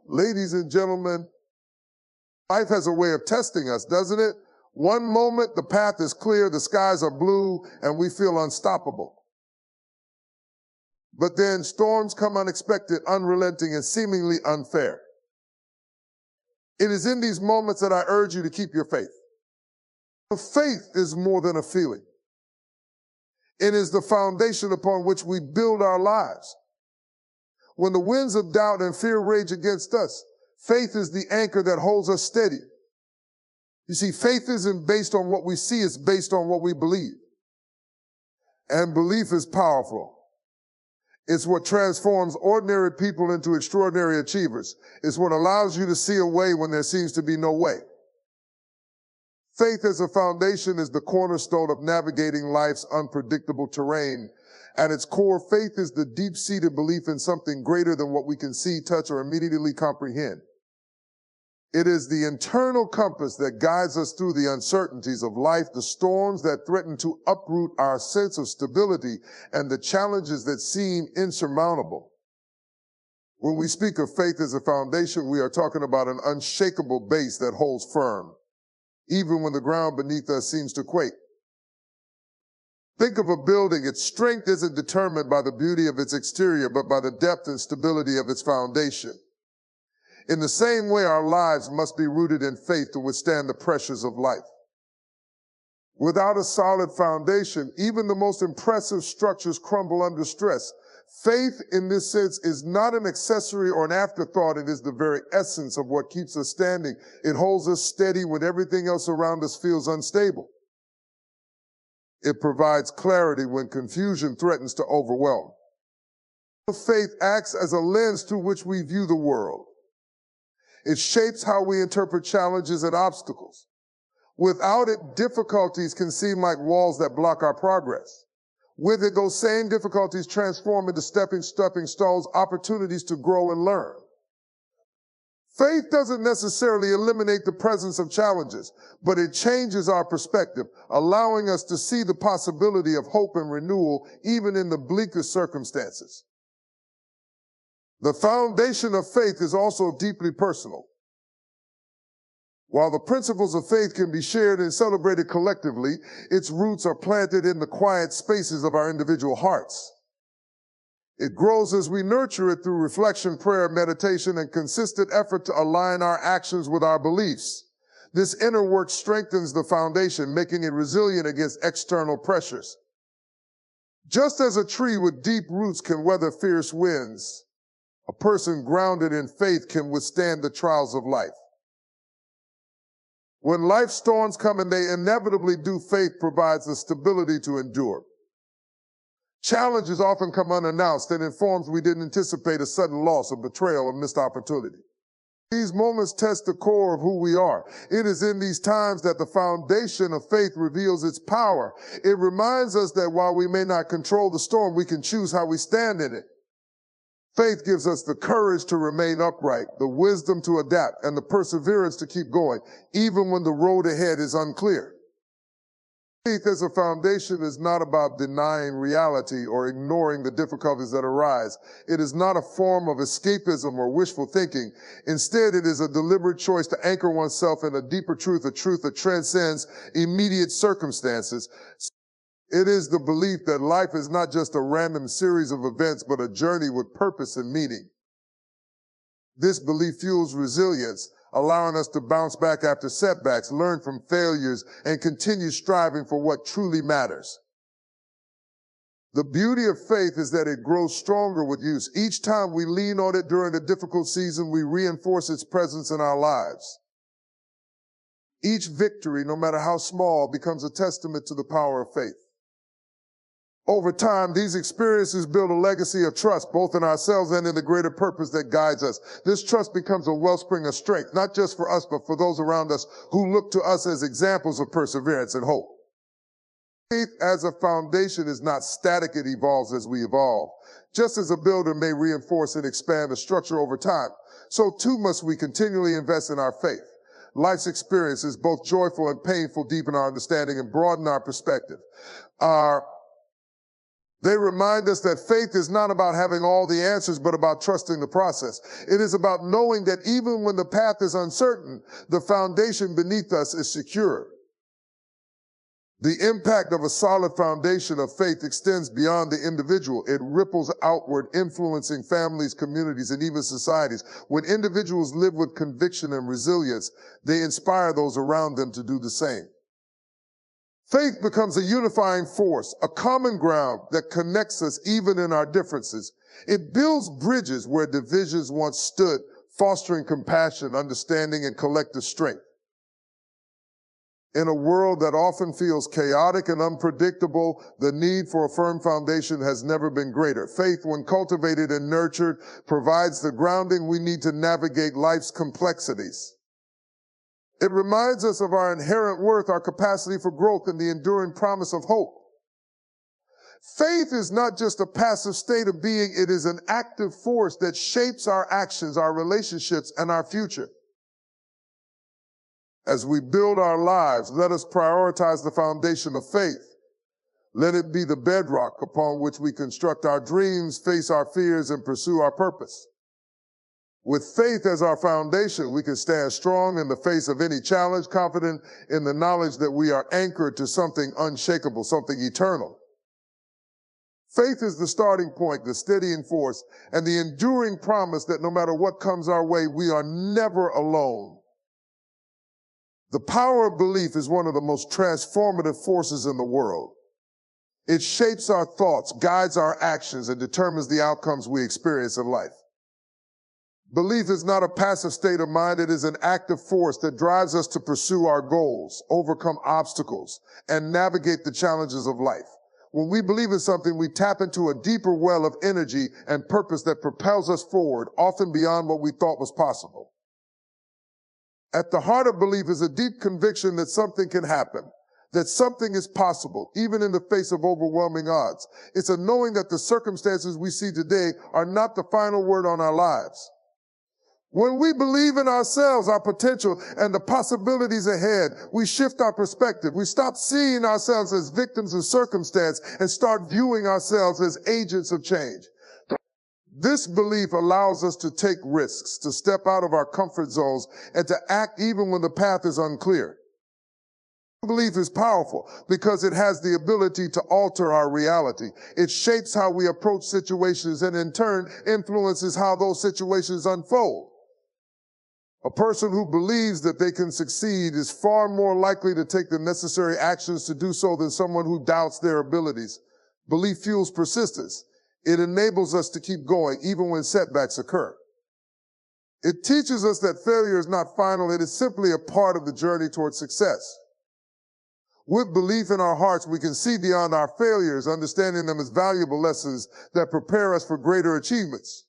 Ladies and gentlemen, life has a way of testing us, doesn't it? One moment, the path is clear, the skies are blue, and we feel unstoppable. But then storms come unexpected, unrelenting, and seemingly unfair. It is in these moments that I urge you to keep your faith. Faith is more than a feeling. It is the foundation upon which we build our lives. When the winds of doubt and fear rage against us, faith is the anchor that holds us steady. You see, faith isn't based on what we see, it's based on what we believe. And belief is powerful. It's what transforms ordinary people into extraordinary achievers. It's what allows you to see a way when there seems to be no way. Faith as a foundation is the cornerstone of navigating life's unpredictable terrain. At its core, faith is the deep-seated belief in something greater than what we can see, touch, or immediately comprehend. It is the internal compass that guides us through the uncertainties of life, the storms that threaten to uproot our sense of stability, and the challenges that seem insurmountable. When we speak of faith as a foundation, we are talking about an unshakable base that holds firm, even when the ground beneath us seems to quake. Think of a building. Its strength isn't determined by the beauty of its exterior, but by the depth and stability of its foundation. In the same way, our lives must be rooted in faith to withstand the pressures of life. Without a solid foundation, even the most impressive structures crumble under stress. Faith, in this sense, is not an accessory or an afterthought. It is the very essence of what keeps us standing. It holds us steady when everything else around us feels unstable. It provides clarity when confusion threatens to overwhelm. Faith acts as a lens through which we view the world. It shapes how we interpret challenges and obstacles. Without it, difficulties can seem like walls that block our progress. With it, those same difficulties transform into stepping stones, opportunities to grow and learn. Faith doesn't necessarily eliminate the presence of challenges, but it changes our perspective, allowing us to see the possibility of hope and renewal even in the bleakest circumstances. The foundation of faith is also deeply personal. While the principles of faith can be shared and celebrated collectively, its roots are planted in the quiet spaces of our individual hearts. It grows as we nurture it through reflection, prayer, meditation, and consistent effort to align our actions with our beliefs. This inner work strengthens the foundation, making it resilient against external pressures. Just as a tree with deep roots can weather fierce winds, a person grounded in faith can withstand the trials of life. When life storms come, and they inevitably do, faith provides the stability to endure. Challenges often come unannounced and in forms we didn't anticipate: a sudden loss, a betrayal, a missed opportunity. These moments test the core of who we are. It is in these times that the foundation of faith reveals its power. It reminds us that while we may not control the storm, we can choose how we stand in it. Faith gives us the courage to remain upright, the wisdom to adapt, and the perseverance to keep going, even when the road ahead is unclear. Faith as a foundation is not about denying reality or ignoring the difficulties that arise. It is not a form of escapism or wishful thinking. Instead, it is a deliberate choice to anchor oneself in a deeper truth, a truth that transcends immediate circumstances. It is the belief that life is not just a random series of events, but a journey with purpose and meaning. This belief fuels resilience, allowing us to bounce back after setbacks, learn from failures, and continue striving for what truly matters. The beauty of faith is that it grows stronger with use. Each time we lean on it during a difficult season, we reinforce its presence in our lives. Each victory, no matter how small, becomes a testament to the power of faith. Over time, these experiences build a legacy of trust, both in ourselves and in the greater purpose that guides us. This trust becomes a wellspring of strength, not just for us, but for those around us who look to us as examples of perseverance and hope. Faith as a foundation is not static, it evolves as we evolve. Just as a builder may reinforce and expand a structure over time, so too must we continually invest in our faith. Life's experiences, both joyful and painful, deepen our understanding and broaden our perspective. They remind us that faith is not about having all the answers, but about trusting the process. It is about knowing that even when the path is uncertain, the foundation beneath us is secure. The impact of a solid foundation of faith extends beyond the individual. It ripples outward, influencing families, communities, and even societies. When individuals live with conviction and resilience, they inspire those around them to do the same. Faith becomes a unifying force, a common ground that connects us even in our differences. It builds bridges where divisions once stood, fostering compassion, understanding, and collective strength. In a world that often feels chaotic and unpredictable, the need for a firm foundation has never been greater. Faith, when cultivated and nurtured, provides the grounding we need to navigate life's complexities. It reminds us of our inherent worth, our capacity for growth, and the enduring promise of hope. Faith is not just a passive state of being, it is an active force that shapes our actions, our relationships, and our future. As we build our lives, let us prioritize the foundation of faith. Let it be the bedrock upon which we construct our dreams, face our fears, and pursue our purpose. With faith as our foundation, we can stand strong in the face of any challenge, confident in the knowledge that we are anchored to something unshakable, something eternal. Faith is the starting point, the steadying force, and the enduring promise that no matter what comes our way, we are never alone. The power of belief is one of the most transformative forces in the world. It shapes our thoughts, guides our actions, and determines the outcomes we experience in life. Belief is not a passive state of mind. It is an active force that drives us to pursue our goals, overcome obstacles, and navigate the challenges of life. When we believe in something, we tap into a deeper well of energy and purpose that propels us forward, often beyond what we thought was possible. At the heart of belief is a deep conviction that something can happen, that something is possible, even in the face of overwhelming odds. It's a knowing that the circumstances we see today are not the final word on our lives. When we believe in ourselves, our potential, and the possibilities ahead, we shift our perspective. We stop seeing ourselves as victims of circumstance and start viewing ourselves as agents of change. This belief allows us to take risks, to step out of our comfort zones, and to act even when the path is unclear. Belief is powerful because it has the ability to alter our reality. It shapes how we approach situations and in turn influences how those situations unfold. A person who believes that they can succeed is far more likely to take the necessary actions to do so than someone who doubts their abilities. Belief fuels persistence. It enables us to keep going even when setbacks occur. It teaches us that failure is not final. It is simply a part of the journey towards success. With belief in our hearts, we can see beyond our failures, understanding them as valuable lessons that prepare us for greater achievements.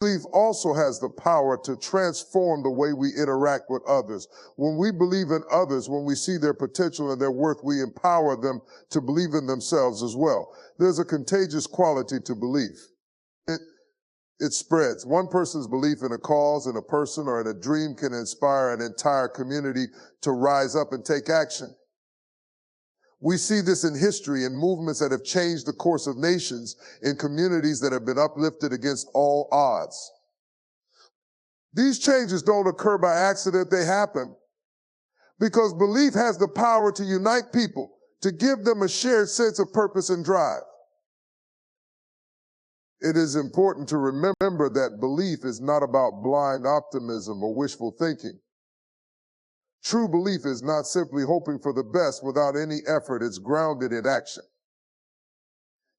Belief also has the power to transform the way we interact with others. When we believe in others, when we see their potential and their worth, we empower them to believe in themselves as well. There's a contagious quality to belief. It spreads. One person's belief in a cause, in a person, or in a dream can inspire an entire community to rise up and take action. We see this in history, in movements that have changed the course of nations, in communities that have been uplifted against all odds. These changes don't occur by accident, they happen because belief has the power to unite people, to give them a shared sense of purpose and drive. It is important to remember that belief is not about blind optimism or wishful thinking. True belief is not simply hoping for the best without any effort. It's grounded in action.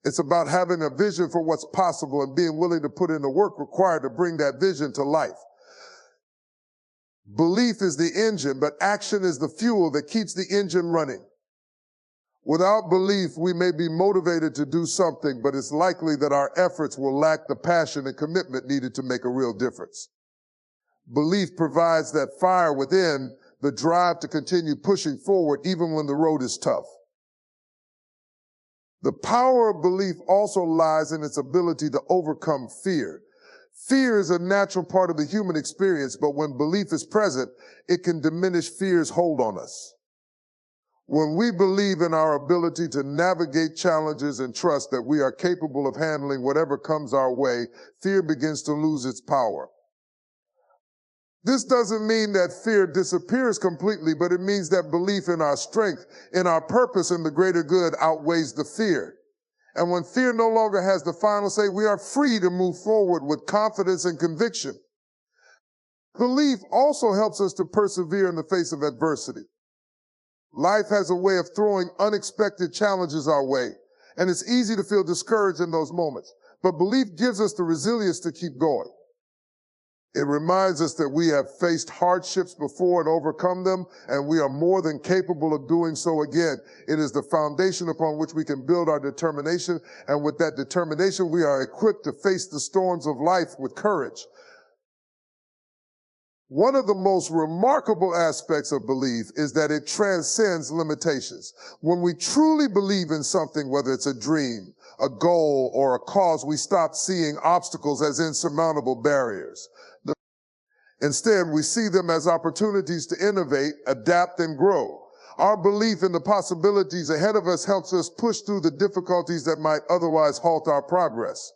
It's about having a vision for what's possible and being willing to put in the work required to bring that vision to life. Belief is the engine, but action is the fuel that keeps the engine running. Without belief, we may be motivated to do something, but it's likely that our efforts will lack the passion and commitment needed to make a real difference. Belief provides that fire within, the drive to continue pushing forward even when the road is tough. The power of belief also lies in its ability to overcome fear. Fear is a natural part of the human experience, but when belief is present, it can diminish fear's hold on us. When we believe in our ability to navigate challenges and trust that we are capable of handling whatever comes our way, fear begins to lose its power. This doesn't mean that fear disappears completely, but it means that belief in our strength, in our purpose, and the greater good outweighs the fear. And when fear no longer has the final say, we are free to move forward with confidence and conviction. Belief also helps us to persevere in the face of adversity. Life has a way of throwing unexpected challenges our way, and it's easy to feel discouraged in those moments. But belief gives us the resilience to keep going. It reminds us that we have faced hardships before and overcome them, and we are more than capable of doing so again. It is the foundation upon which we can build our determination, and with that determination, we are equipped to face the storms of life with courage. One of the most remarkable aspects of belief is that it transcends limitations. When we truly believe in something, whether it's a dream, a goal, or a cause, we stop seeing obstacles as insurmountable barriers. Instead, we see them as opportunities to innovate, adapt, and grow. Our belief in the possibilities ahead of us helps us push through the difficulties that might otherwise halt our progress.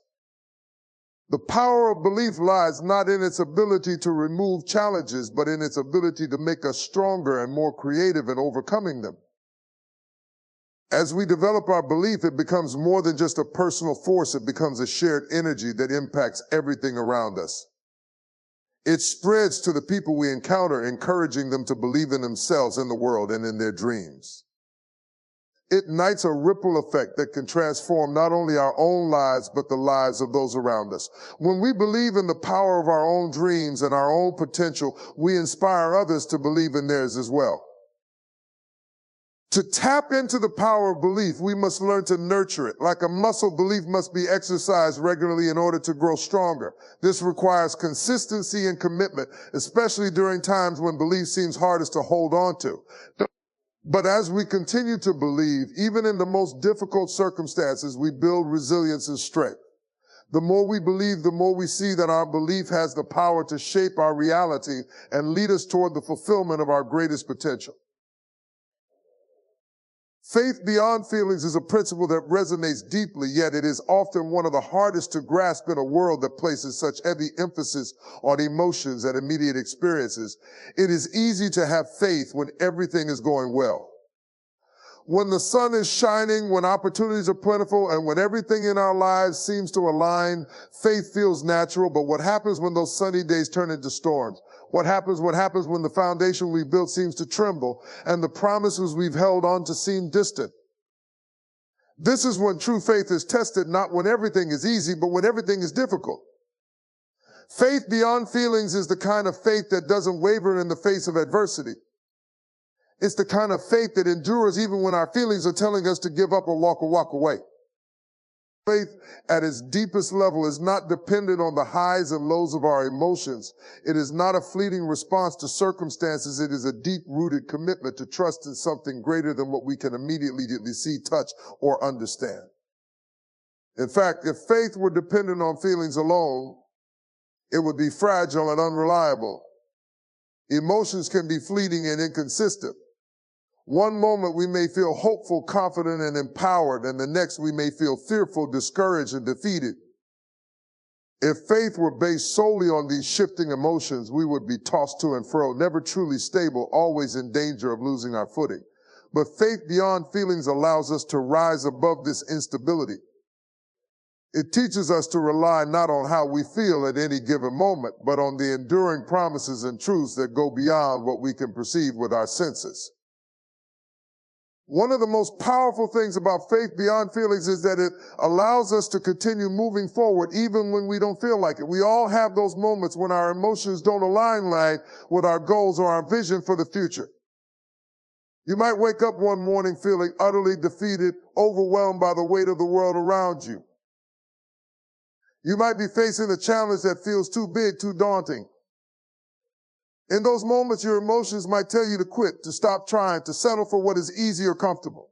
The power of belief lies not in its ability to remove challenges, but in its ability to make us stronger and more creative in overcoming them. As we develop our belief, it becomes more than just a personal force. It becomes a shared energy that impacts everything around us. It spreads to the people we encounter, encouraging them to believe in themselves, in the world, and in their dreams. It ignites a ripple effect that can transform not only our own lives, but the lives of those around us. When we believe in the power of our own dreams and our own potential, we inspire others to believe in theirs as well. To tap into the power of belief, we must learn to nurture it. Like a muscle, belief must be exercised regularly in order to grow stronger. This requires consistency and commitment, especially during times when belief seems hardest to hold on to. But as we continue to believe, even in the most difficult circumstances, we build resilience and strength. The more we believe, the more we see that our belief has the power to shape our reality and lead us toward the fulfillment of our greatest potential. Faith beyond feelings is a principle that resonates deeply, yet it is often one of the hardest to grasp in a world that places such heavy emphasis on emotions and immediate experiences. It is easy to have faith when everything is going well. When the sun is shining, when opportunities are plentiful, and when everything in our lives seems to align, faith feels natural. But what happens when those sunny days turn into storms? What happens when the foundation we built seems to tremble and the promises we've held on to seem distant? This is when true faith is tested, not when everything is easy, but when everything is difficult. Faith beyond feelings is the kind of faith that doesn't waver in the face of adversity. It's the kind of faith that endures even when our feelings are telling us to give up or walk away. Faith at its deepest level is not dependent on the highs and lows of our emotions. It is not a fleeting response to circumstances. It is a deep-rooted commitment to trust in something greater than what we can immediately see, touch, or understand. In fact, if faith were dependent on feelings alone, it would be fragile and unreliable. Emotions can be fleeting and inconsistent. One moment we may feel hopeful, confident, and empowered, and the next we may feel fearful, discouraged, and defeated. If faith were based solely on these shifting emotions, we would be tossed to and fro, never truly stable, always in danger of losing our footing. But faith beyond feelings allows us to rise above this instability. It teaches us to rely not on how we feel at any given moment, but on the enduring promises and truths that go beyond what we can perceive with our senses. One of the most powerful things about faith beyond feelings is that it allows us to continue moving forward even when we don't feel like it. We all have those moments when our emotions don't align with our goals or our vision for the future. You might wake up one morning feeling utterly defeated, overwhelmed by the weight of the world around you. You might be facing a challenge that feels too big, too daunting. In those moments, your emotions might tell you to quit, to stop trying, to settle for what is easy or comfortable.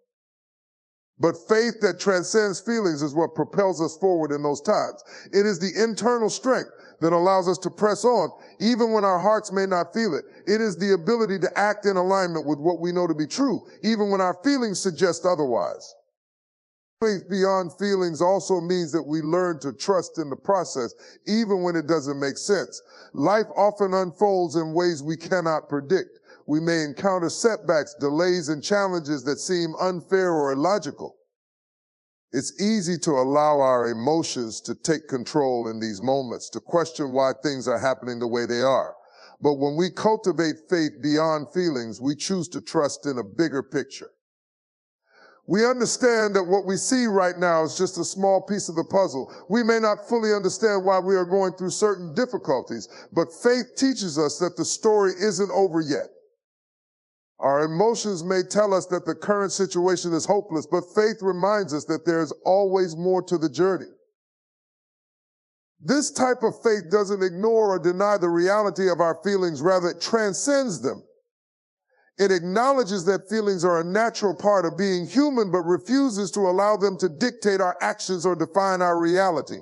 But faith that transcends feelings is what propels us forward in those times. It is the internal strength that allows us to press on, even when our hearts may not feel it. It is the ability to act in alignment with what we know to be true, even when our feelings suggest otherwise. Faith beyond feelings also means that we learn to trust in the process, even when it doesn't make sense. Life often unfolds in ways we cannot predict. We may encounter setbacks, delays, and challenges that seem unfair or illogical. It's easy to allow our emotions to take control in these moments, to question why things are happening the way they are. But when we cultivate faith beyond feelings, we choose to trust in a bigger picture. We understand that what we see right now is just a small piece of the puzzle. We may not fully understand why we are going through certain difficulties, but faith teaches us that the story isn't over yet. Our emotions may tell us that the current situation is hopeless, but faith reminds us that there is always more to the journey. This type of faith doesn't ignore or deny the reality of our feelings, rather it transcends them. It acknowledges that feelings are a natural part of being human, but refuses to allow them to dictate our actions or define our reality.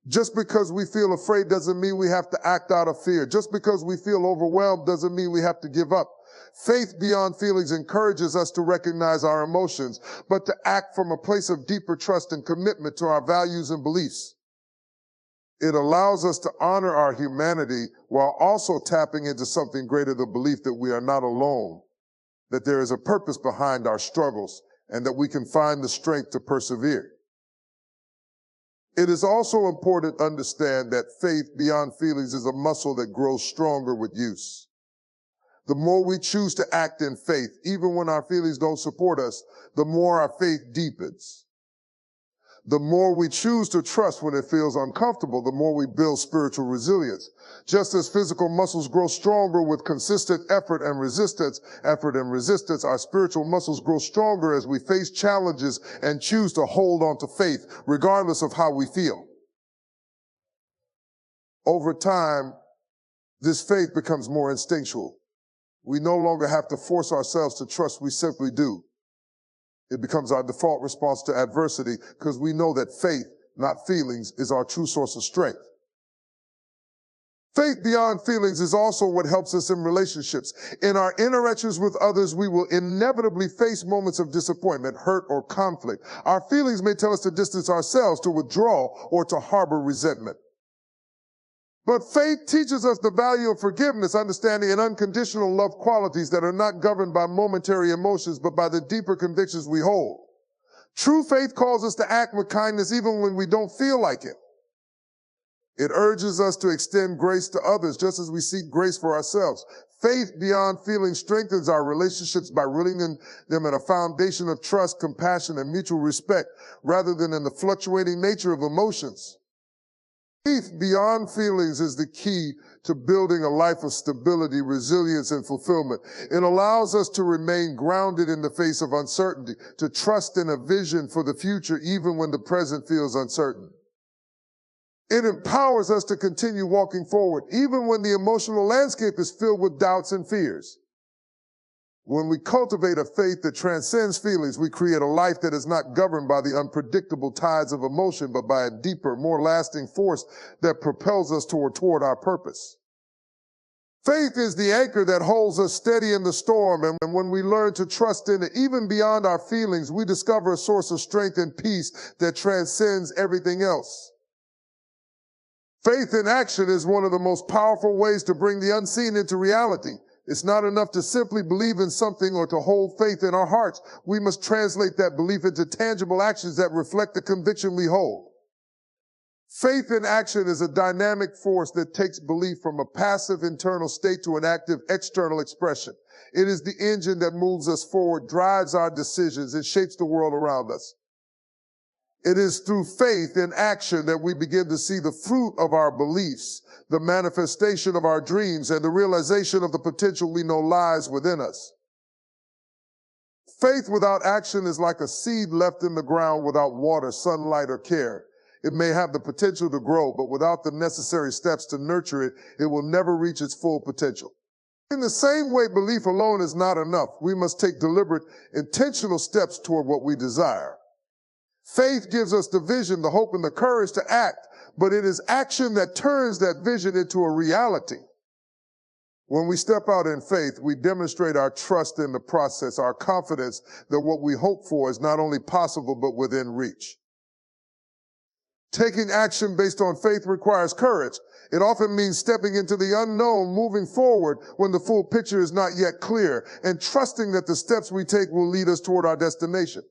Just because we feel afraid doesn't mean we have to act out of fear. Just because we feel overwhelmed doesn't mean we have to give up. Faith beyond feelings encourages us to recognize our emotions, but to act from a place of deeper trust and commitment to our values and beliefs. It allows us to honor our humanity while also tapping into something greater, the belief that we are not alone, that there is a purpose behind our struggles, and that we can find the strength to persevere. It is also important to understand that faith beyond feelings is a muscle that grows stronger with use. The more we choose to act in faith, even when our feelings don't support us, the more our faith deepens. The more we choose to trust when it feels uncomfortable, the more we build spiritual resilience. Just as physical muscles grow stronger with consistent effort and resistance, our spiritual muscles grow stronger as we face challenges and choose to hold on to faith, regardless of how we feel. Over time, this faith becomes more instinctual. We no longer have to force ourselves to trust, we simply do. It becomes our default response to adversity because we know that faith, not feelings, is our true source of strength. Faith beyond feelings is also what helps us in relationships. In our interactions with others, we will inevitably face moments of disappointment, hurt, or conflict. Our feelings may tell us to distance ourselves, to withdraw, or to harbor resentment. But faith teaches us the value of forgiveness, understanding, and unconditional love, qualities that are not governed by momentary emotions, but by the deeper convictions we hold. True faith calls us to act with kindness even when we don't feel like it. It urges us to extend grace to others just as we seek grace for ourselves. Faith beyond feeling strengthens our relationships by rooting them in a foundation of trust, compassion, and mutual respect, rather than in the fluctuating nature of emotions. Faith beyond feelings is the key to building a life of stability, resilience, and fulfillment. It allows us to remain grounded in the face of uncertainty, to trust in a vision for the future even when the present feels uncertain. It empowers us to continue walking forward even when the emotional landscape is filled with doubts and fears. When we cultivate a faith that transcends feelings, we create a life that is not governed by the unpredictable tides of emotion, but by a deeper, more lasting force that propels us toward our purpose. Faith is the anchor that holds us steady in the storm, and when we learn to trust in it, even beyond our feelings, we discover a source of strength and peace that transcends everything else. Faith in action is one of the most powerful ways to bring the unseen into reality. It's not enough to simply believe in something or to hold faith in our hearts. We must translate that belief into tangible actions that reflect the conviction we hold. Faith in action is a dynamic force that takes belief from a passive internal state to an active external expression. It is the engine that moves us forward, drives our decisions, and shapes the world around us. It is through faith in action that we begin to see the fruit of our beliefs, the manifestation of our dreams, and the realization of the potential we know lies within us. Faith without action is like a seed left in the ground without water, sunlight, or care. It may have the potential to grow, but without the necessary steps to nurture it, it will never reach its full potential. In the same way, belief alone is not enough. We must take deliberate, intentional steps toward what we desire. Faith gives us the vision, the hope, and the courage to act, but it is action that turns that vision into a reality. When we step out in faith, we demonstrate our trust in the process, our confidence that what we hope for is not only possible, but within reach. Taking action based on faith requires courage. It often means stepping into the unknown, moving forward when the full picture is not yet clear, and trusting that the steps we take will lead us toward our destination.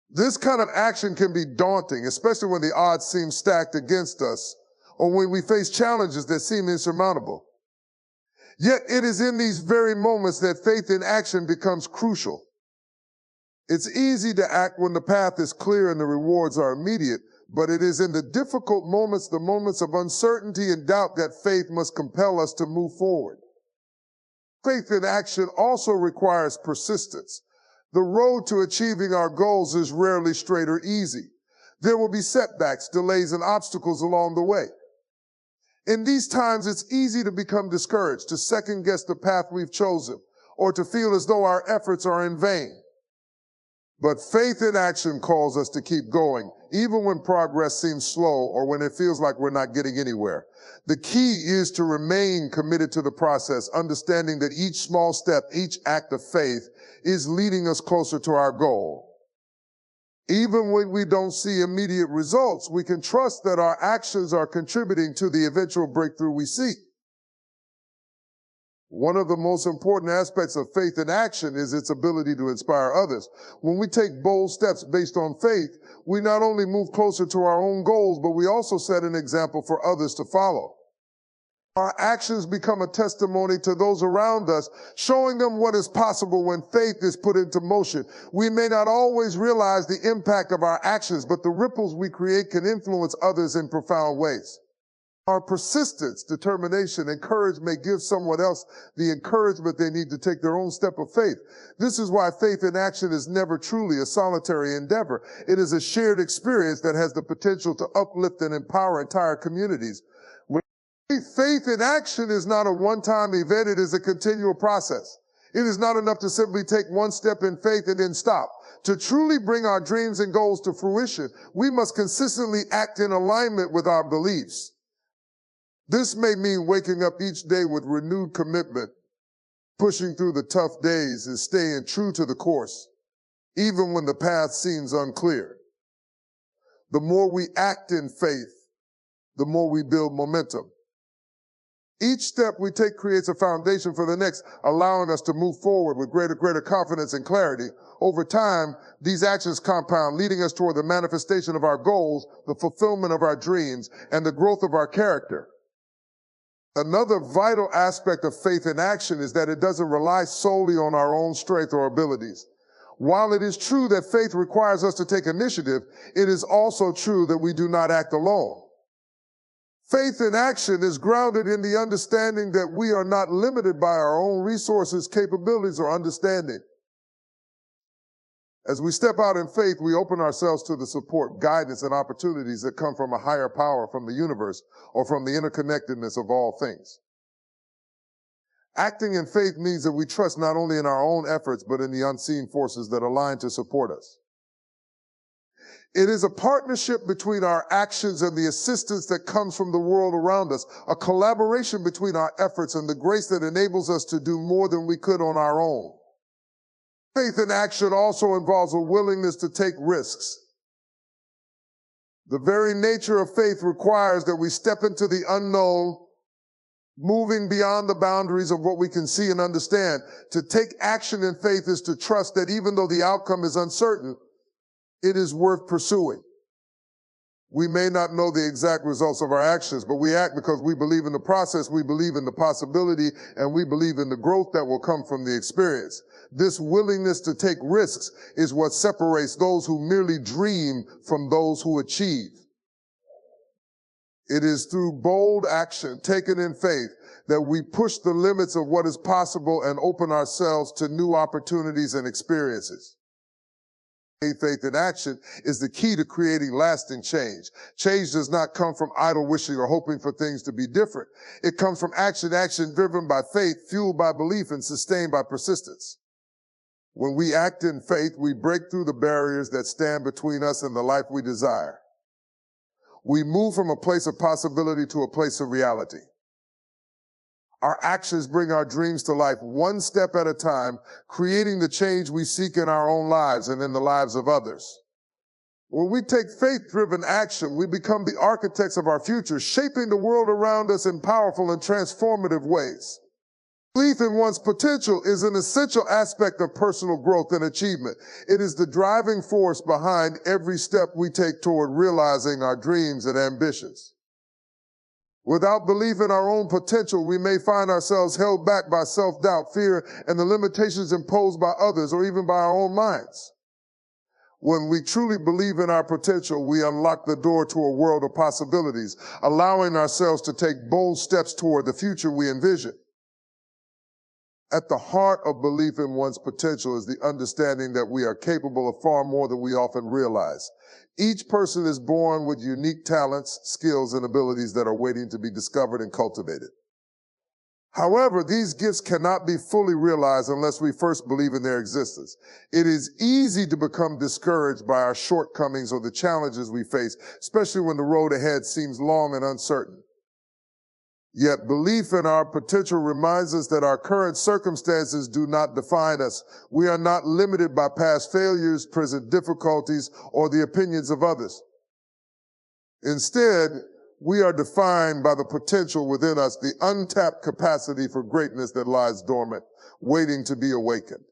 This kind of action can be daunting, especially when the odds seem stacked against us, or when we face challenges that seem insurmountable. Yet it is in these very moments that faith in action becomes crucial. It's easy to act when the path is clear and the rewards are immediate, but it is in the difficult moments, the moments of uncertainty and doubt, that faith must compel us to move forward. Faith in action also requires persistence. The road to achieving our goals is rarely straight or easy. There will be setbacks, delays, and obstacles along the way. In these times, it's easy to become discouraged, to second-guess the path we've chosen, or to feel as though our efforts are in vain. But faith in action calls us to keep going, even when progress seems slow or when it feels like we're not getting anywhere. The key is to remain committed to the process, understanding that each small step, each act of faith is leading us closer to our goal. Even when we don't see immediate results, we can trust that our actions are contributing to the eventual breakthrough we seek. One of the most important aspects of faith in action is its ability to inspire others. When we take bold steps based on faith, we not only move closer to our own goals, but we also set an example for others to follow. Our actions become a testimony to those around us, showing them what is possible when faith is put into motion. We may not always realize the impact of our actions, but the ripples we create can influence others in profound ways. Our persistence, determination, and courage may give someone else the encouragement they need to take their own step of faith. This is why faith in action is never truly a solitary endeavor. It is a shared experience that has the potential to uplift and empower entire communities. Faith in action is not a one-time event. It is a continual process. It is not enough to simply take one step in faith and then stop. To truly bring our dreams and goals to fruition, we must consistently act in alignment with our beliefs. This may mean waking up each day with renewed commitment, pushing through the tough days and staying true to the course, even when the path seems unclear. The more we act in faith, the more we build momentum. Each step we take creates a foundation for the next, allowing us to move forward with greater confidence and clarity. Over time, these actions compound, leading us toward the manifestation of our goals, the fulfillment of our dreams, and the growth of our character. Another vital aspect of faith in action is that it doesn't rely solely on our own strength or abilities. While it is true that faith requires us to take initiative, it is also true that we do not act alone. Faith in action is grounded in the understanding that we are not limited by our own resources, capabilities, or understanding. As we step out in faith, we open ourselves to the support, guidance, and opportunities that come from a higher power, from the universe, or from the interconnectedness of all things. Acting in faith means that we trust not only in our own efforts, but in the unseen forces that align to support us. It is a partnership between our actions and the assistance that comes from the world around us, a collaboration between our efforts and the grace that enables us to do more than we could on our own. Faith in action also involves a willingness to take risks. The very nature of faith requires that we step into the unknown, moving beyond the boundaries of what we can see and understand. To take action in faith is to trust that even though the outcome is uncertain, it is worth pursuing. We may not know the exact results of our actions, but we act because we believe in the process, we believe in the possibility, and we believe in the growth that will come from the experience. This willingness to take risks is what separates those who merely dream from those who achieve. It is through bold action taken in faith that we push the limits of what is possible and open ourselves to new opportunities and experiences. Faith in action is the key to creating lasting change. Change does not come from idle wishing or hoping for things to be different. It comes from action driven by faith, fueled by belief, and sustained by persistence. When we act in faith, we break through the barriers that stand between us and the life we desire. We move from a place of possibility to a place of reality. Our actions bring our dreams to life one step at a time, creating the change we seek in our own lives and in the lives of others. When we take faith-driven action, we become the architects of our future, shaping the world around us in powerful and transformative ways. Belief in one's potential is an essential aspect of personal growth and achievement. It is the driving force behind every step we take toward realizing our dreams and ambitions. Without belief in our own potential, we may find ourselves held back by self-doubt, fear, and the limitations imposed by others or even by our own minds. When we truly believe in our potential, we unlock the door to a world of possibilities, allowing ourselves to take bold steps toward the future we envision. At the heart of belief in one's potential is the understanding that we are capable of far more than we often realize. Each person is born with unique talents, skills, and abilities that are waiting to be discovered and cultivated. However, these gifts cannot be fully realized unless we first believe in their existence. It is easy to become discouraged by our shortcomings or the challenges we face, especially when the road ahead seems long and uncertain. Yet belief in our potential reminds us that our current circumstances do not define us. We are not limited by past failures, present difficulties, or the opinions of others. Instead, we are defined by the potential within us, the untapped capacity for greatness that lies dormant, waiting to be awakened.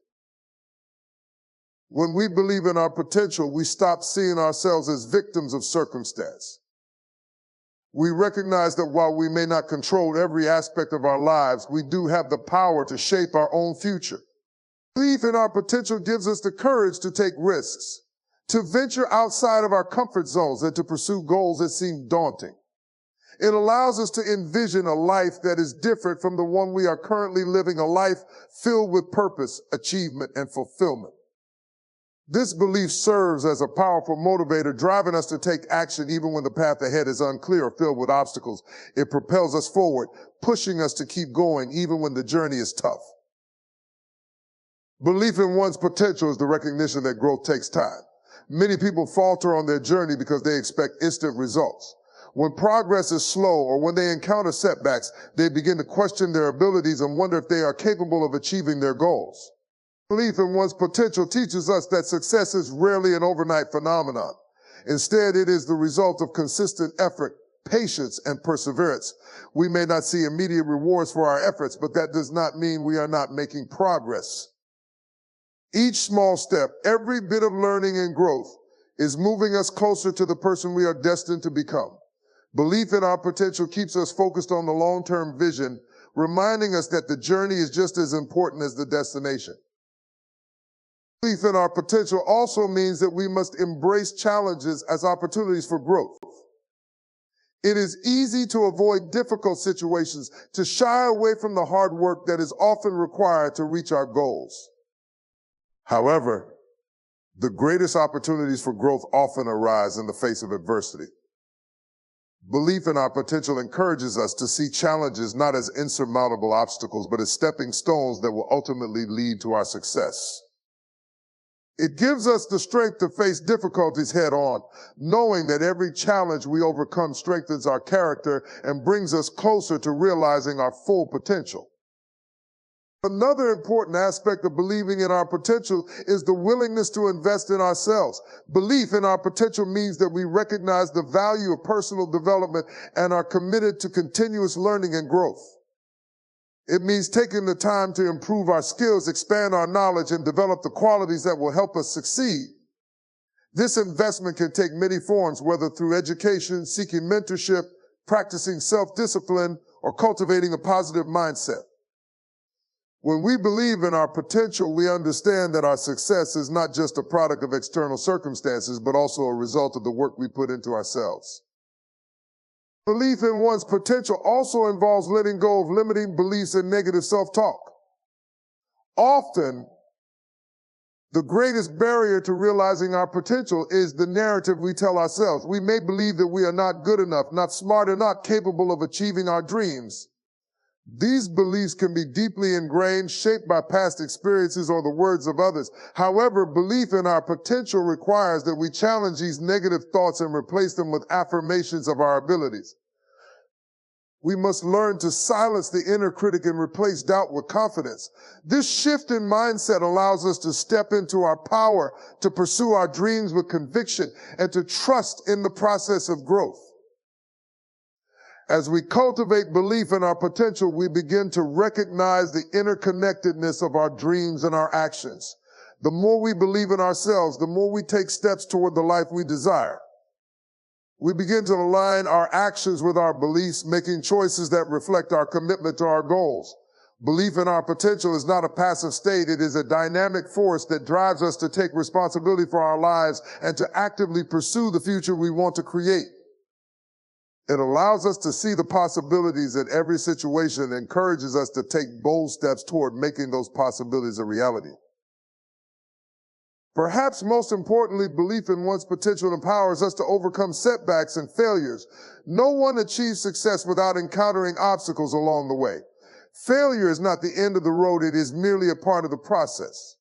When we believe in our potential, we stop seeing ourselves as victims of circumstance. We recognize that while we may not control every aspect of our lives, we do have the power to shape our own future. Belief in our potential gives us the courage to take risks, to venture outside of our comfort zones, and to pursue goals that seem daunting. It allows us to envision a life that is different from the one we are currently living, a life filled with purpose, achievement, and fulfillment. This belief serves as a powerful motivator, driving us to take action even when the path ahead is unclear or filled with obstacles. It propels us forward, pushing us to keep going even when the journey is tough. Belief in one's potential is the recognition that growth takes time. Many people falter on their journey because they expect instant results. When progress is slow or when they encounter setbacks, they begin to question their abilities and wonder if they are capable of achieving their goals. Belief in one's potential teaches us that success is rarely an overnight phenomenon. Instead, it is the result of consistent effort, patience, and perseverance. We may not see immediate rewards for our efforts, but that does not mean we are not making progress. Each small step, every bit of learning and growth is moving us closer to the person we are destined to become. Belief in our potential keeps us focused on the long-term vision, reminding us that the journey is just as important as the destination. Belief in our potential also means that we must embrace challenges as opportunities for growth. It is easy to avoid difficult situations, to shy away from the hard work that is often required to reach our goals. However, the greatest opportunities for growth often arise in the face of adversity. Belief in our potential encourages us to see challenges not as insurmountable obstacles, but as stepping stones that will ultimately lead to our success. It gives us the strength to face difficulties head on, knowing that every challenge we overcome strengthens our character and brings us closer to realizing our full potential. Another important aspect of believing in our potential is the willingness to invest in ourselves. Belief in our potential means that we recognize the value of personal development and are committed to continuous learning and growth. It means taking the time to improve our skills, expand our knowledge, and develop the qualities that will help us succeed. This investment can take many forms, whether through education, seeking mentorship, practicing self-discipline, or cultivating a positive mindset. When we believe in our potential, we understand that our success is not just a product of external circumstances, but also a result of the work we put into ourselves. Belief in one's potential also involves letting go of limiting beliefs and negative self-talk. Often, the greatest barrier to realizing our potential is the narrative we tell ourselves. We may believe that we are not good enough, not smart enough, not capable of achieving our dreams. These beliefs can be deeply ingrained, shaped by past experiences or the words of others. However, belief in our potential requires that we challenge these negative thoughts and replace them with affirmations of our abilities. We must learn to silence the inner critic and replace doubt with confidence. This shift in mindset allows us to step into our power, to pursue our dreams with conviction, and to trust in the process of growth. As we cultivate belief in our potential, we begin to recognize the interconnectedness of our dreams and our actions. The more we believe in ourselves, the more we take steps toward the life we desire. We begin to align our actions with our beliefs, making choices that reflect our commitment to our goals. Belief in our potential is not a passive state. It is a dynamic force that drives us to take responsibility for our lives and to actively pursue the future we want to create. It allows us to see the possibilities in every situation and encourages us to take bold steps toward making those possibilities a reality. Perhaps most importantly, belief in one's potential empowers us to overcome setbacks and failures. No one achieves success without encountering obstacles along the way. Failure is not the end of the road, it is merely a part of the process.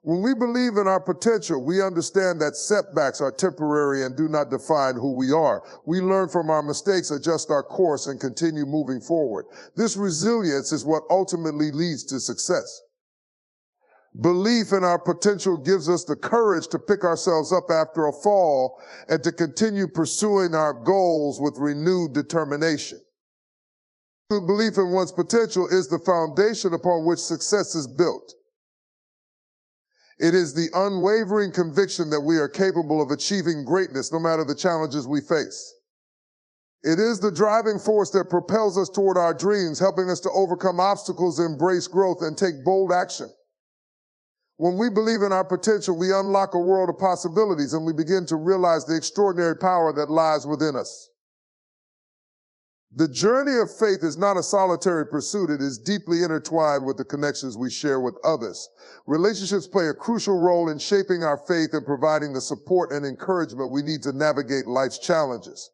When we believe in our potential, we understand that setbacks are temporary and do not define who we are. We learn from our mistakes, adjust our course, and continue moving forward. This resilience is what ultimately leads to success. Belief in our potential gives us the courage to pick ourselves up after a fall and to continue pursuing our goals with renewed determination. Belief in one's potential is the foundation upon which success is built. It is the unwavering conviction that we are capable of achieving greatness no matter the challenges we face. It is the driving force that propels us toward our dreams, helping us to overcome obstacles, embrace growth, and take bold action. When we believe in our potential, we unlock a world of possibilities and we begin to realize the extraordinary power that lies within us. The journey of faith is not a solitary pursuit. It is deeply intertwined with the connections we share with others. Relationships play a crucial role in shaping our faith and providing the support and encouragement we need to navigate life's challenges.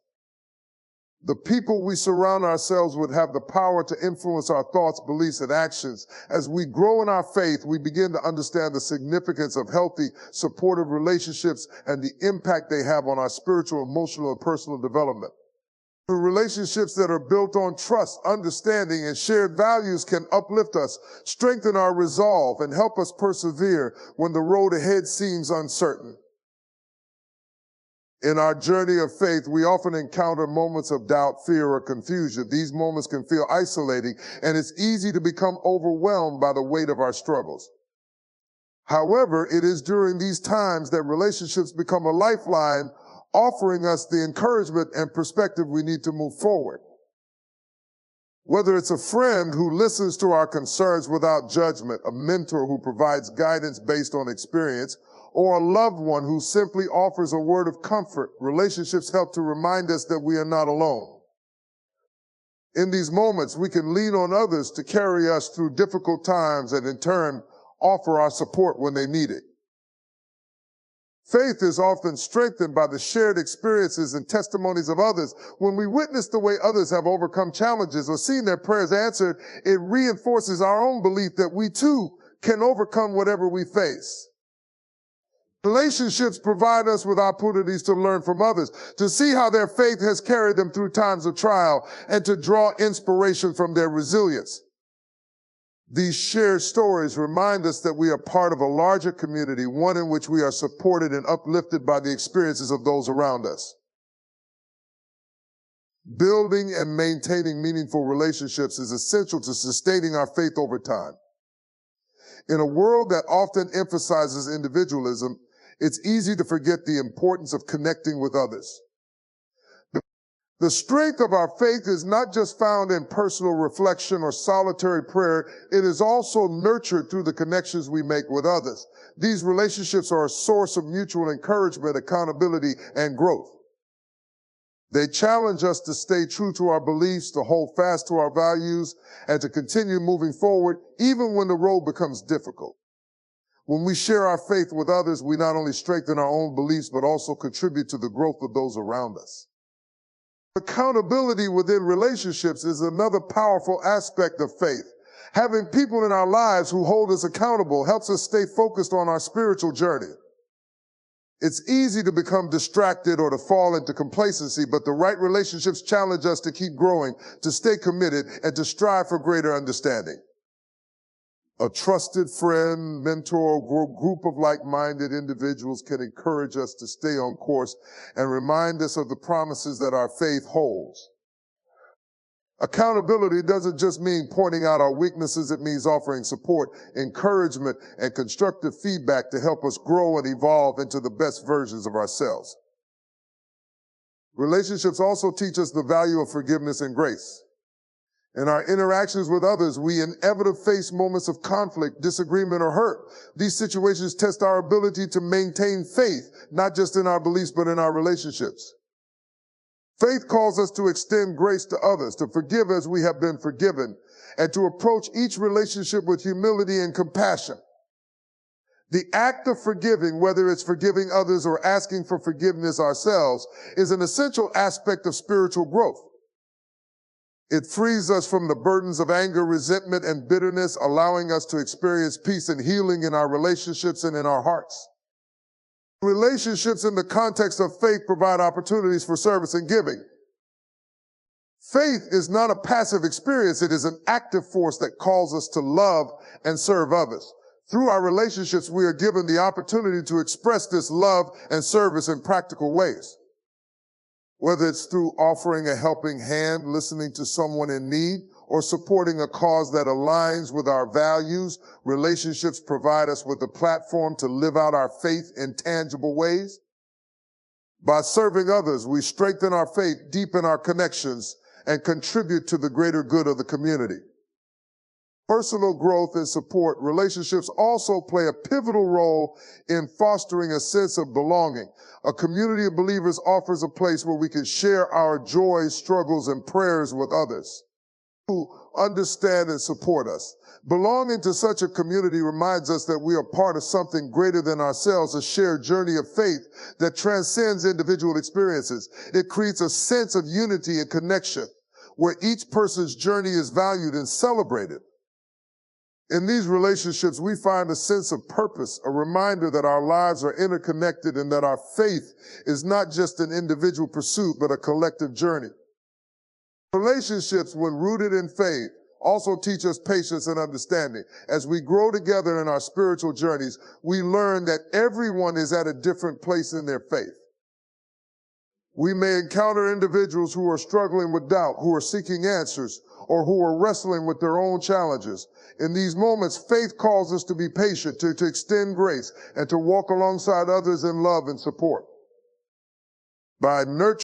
The people we surround ourselves with have the power to influence our thoughts, beliefs, and actions. As we grow in our faith, we begin to understand the significance of healthy, supportive relationships and the impact they have on our spiritual, emotional, and personal development. Relationships that are built on trust, understanding, and shared values can uplift us, strengthen our resolve, and help us persevere when the road ahead seems uncertain. In our journey of faith, we often encounter moments of doubt, fear, or confusion. These moments can feel isolating, and it's easy to become overwhelmed by the weight of our struggles. However, it is during these times that relationships become a lifeline, offering us the encouragement and perspective we need to move forward. Whether it's a friend who listens to our concerns without judgment, a mentor who provides guidance based on experience, or a loved one who simply offers a word of comfort, relationships help to remind us that we are not alone. In these moments, we can lean on others to carry us through difficult times and in turn offer our support when they need it. Faith is often strengthened by the shared experiences and testimonies of others. When we witness the way others have overcome challenges or seen their prayers answered, it reinforces our own belief that we too can overcome whatever we face. Relationships provide us with opportunities to learn from others, to see how their faith has carried them through times of trial, and to draw inspiration from their resilience. These shared stories remind us that we are part of a larger community, one in which we are supported and uplifted by the experiences of those around us. Building and maintaining meaningful relationships is essential to sustaining our faith over time. In a world that often emphasizes individualism, it's easy to forget the importance of connecting with others. The strength of our faith is not just found in personal reflection or solitary prayer, it is also nurtured through the connections we make with others. These relationships are a source of mutual encouragement, accountability, and growth. They challenge us to stay true to our beliefs, to hold fast to our values, and to continue moving forward even when the road becomes difficult. When we share our faith with others, we not only strengthen our own beliefs, but also contribute to the growth of those around us. Accountability within relationships is another powerful aspect of faith. Having people in our lives who hold us accountable helps us stay focused on our spiritual journey. It's easy to become distracted or to fall into complacency, but the right relationships challenge us to keep growing, to stay committed, and to strive for greater understanding. A trusted friend, mentor, or group of like-minded individuals can encourage us to stay on course and remind us of the promises that our faith holds. Accountability doesn't just mean pointing out our weaknesses, it means offering support, encouragement, and constructive feedback to help us grow and evolve into the best versions of ourselves. Relationships also teach us the value of forgiveness and grace. In our interactions with others, we inevitably face moments of conflict, disagreement, or hurt. These situations test our ability to maintain faith, not just in our beliefs, but in our relationships. Faith calls us to extend grace to others, to forgive as we have been forgiven, and to approach each relationship with humility and compassion. The act of forgiving, whether it's forgiving others or asking for forgiveness ourselves, is an essential aspect of spiritual growth. It frees us from the burdens of anger, resentment, and bitterness, allowing us to experience peace and healing in our relationships and in our hearts. Relationships in the context of faith provide opportunities for service and giving. Faith is not a passive experience. It is an active force that calls us to love and serve others. Through our relationships, we are given the opportunity to express this love and service in practical ways. Whether it's through offering a helping hand, listening to someone in need, or supporting a cause that aligns with our values, relationships provide us with a platform to live out our faith in tangible ways. By serving others, we strengthen our faith, deepen our connections, and contribute to the greater good of the community. Personal growth and support relationships also play a pivotal role in fostering a sense of belonging. A community of believers offers a place where we can share our joys, struggles, and prayers with others who understand and support us. Belonging to such a community reminds us that we are part of something greater than ourselves, a shared journey of faith that transcends individual experiences. It creates a sense of unity and connection where each person's journey is valued and celebrated. In these relationships, we find a sense of purpose, a reminder that our lives are interconnected and that our faith is not just an individual pursuit, but a collective journey. Relationships, when rooted in faith, also teach us patience and understanding. As we grow together in our spiritual journeys, we learn that everyone is at a different place in their faith. We may encounter individuals who are struggling with doubt, who are seeking answers, or who are wrestling with their own challenges. In these moments, faith calls us to be patient, to extend grace, and to walk alongside others in love and support. By nurturing